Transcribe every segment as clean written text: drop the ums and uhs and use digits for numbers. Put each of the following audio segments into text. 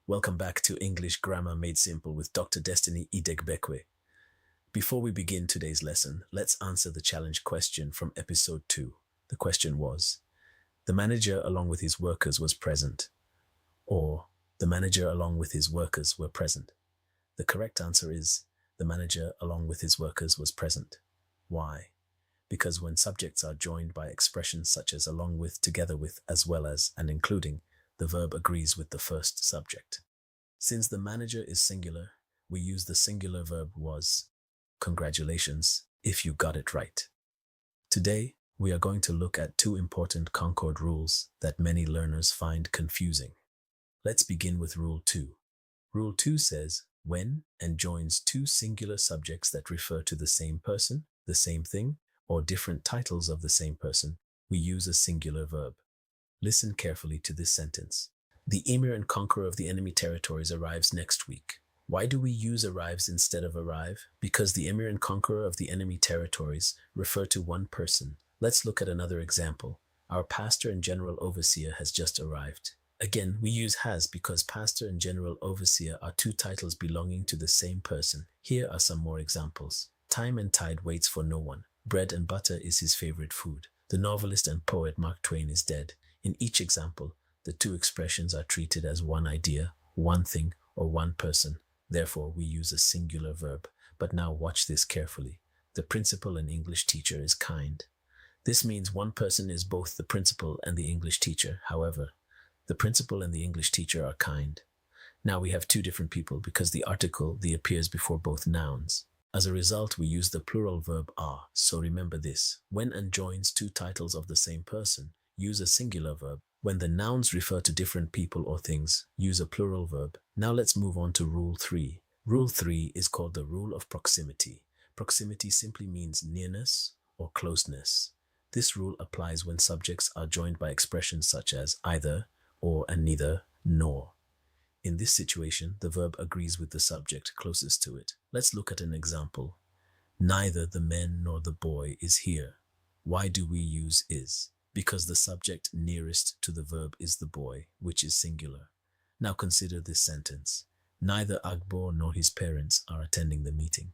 Welcome back to English Grammar Made Simple with Dr. Destiny Idegbekwe. Before we begin today's lesson, let's answer the challenge question from episode 2. The question was, the manager along with his workers was present, or the manager along with his workers were present. The correct answer is, the manager along with his workers was present. Why? Because when subjects are joined by expressions such as along with, together with, as well as, and including, the verb agrees with the first subject. Since the manager is singular, we use the singular verb was. Congratulations, if you got it right. Today, we are going to look at two important Concord rules that many learners find confusing. Let's begin with Rule 2. Rule 2 says, when and joins two singular subjects that refer to the same person, the same thing, or different titles of the same person, we use a singular verb. Listen carefully to this sentence. The Emir and Conqueror of the enemy territories arrives next week. Why do we use arrives instead of arrive? Because the Emir and Conqueror of the enemy territories refer to one person. Let's look at another example. Our pastor and general overseer has just arrived. Again, we use has because pastor and general overseer are two titles belonging to the same person. Here are some more examples. Time and tide waits for no one. Bread and butter is his favorite food. The novelist and poet Mark Twain is dead. In each example, the two expressions are treated as one idea, one thing, or one person. Therefore, we use a singular verb. But now watch this carefully. The principal and English teacher is kind. This means one person is both the principal and the English teacher. However, the principal and the English teacher are kind. Now we have two different people because the article appears before both nouns. As a result, we use the plural verb are. So remember this. When and joins two titles of the same person, use a singular verb. When the nouns refer to different people or things, use a plural verb. Now let's move on to Rule 3. Rule 3 is called the rule of proximity. Proximity simply means nearness or closeness. This rule applies when subjects are joined by expressions such as either, or, and neither, nor. In this situation, the verb agrees with the subject closest to it. Let's look at an example. Neither the man nor the boy is here. Why do we use is? Because the subject nearest to the verb is the boy, which is singular. Now consider this sentence. Neither Agbo nor his parents are attending the meeting.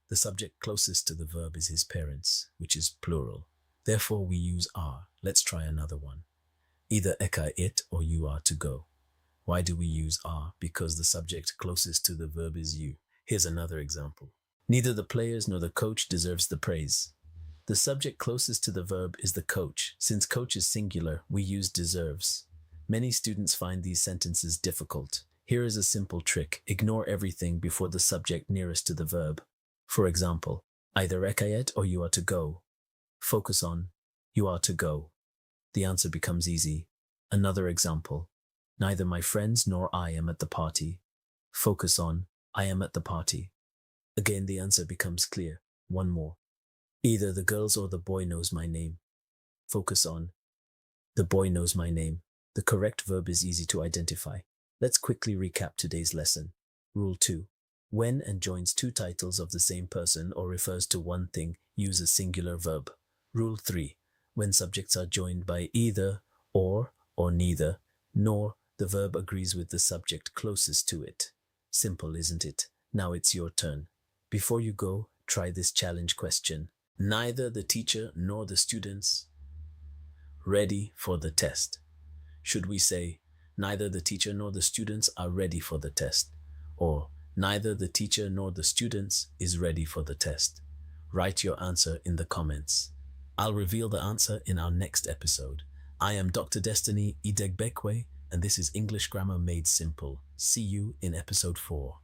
The subject closest to the verb is his parents, which is plural. Therefore, we use are. Let's try another one. Either Eka it or you are to go. Why do we use are? Because the subject closest to the verb is you. Here's another example. Neither the players nor the coach deserves the praise. The subject closest to the verb is the coach. Since coach is singular, we use deserves. Many students find these sentences difficult. Here is a simple trick. Ignore everything before the subject nearest to the verb. For example, either ekayet or you are to go. Focus on you are to go. The answer becomes easy. Another example. Neither my friends nor I am at the party. Focus on I am at the party. Again, the answer becomes clear. One more. Either the girls or the boy knows my name. Focus on the boy knows my name. The correct verb is easy to identify. Let's quickly recap today's lesson. Rule 2. When and joins two titles of the same person or refers to one thing, use a singular verb. Rule 3. When subjects are joined by either, or neither, nor, the verb agrees with the subject closest to it. Simple, isn't it? Now it's your turn. Before you go, try this challenge question. Neither the teacher nor the students ready for the test. Should we say, neither the teacher nor the students are ready for the test? Or, neither the teacher nor the students is ready for the test? Write your answer in the comments. I'll reveal the answer in our next episode. I am Dr. Destiny Idegbekwe, and this is English Grammar Made Simple. See you in episode 4.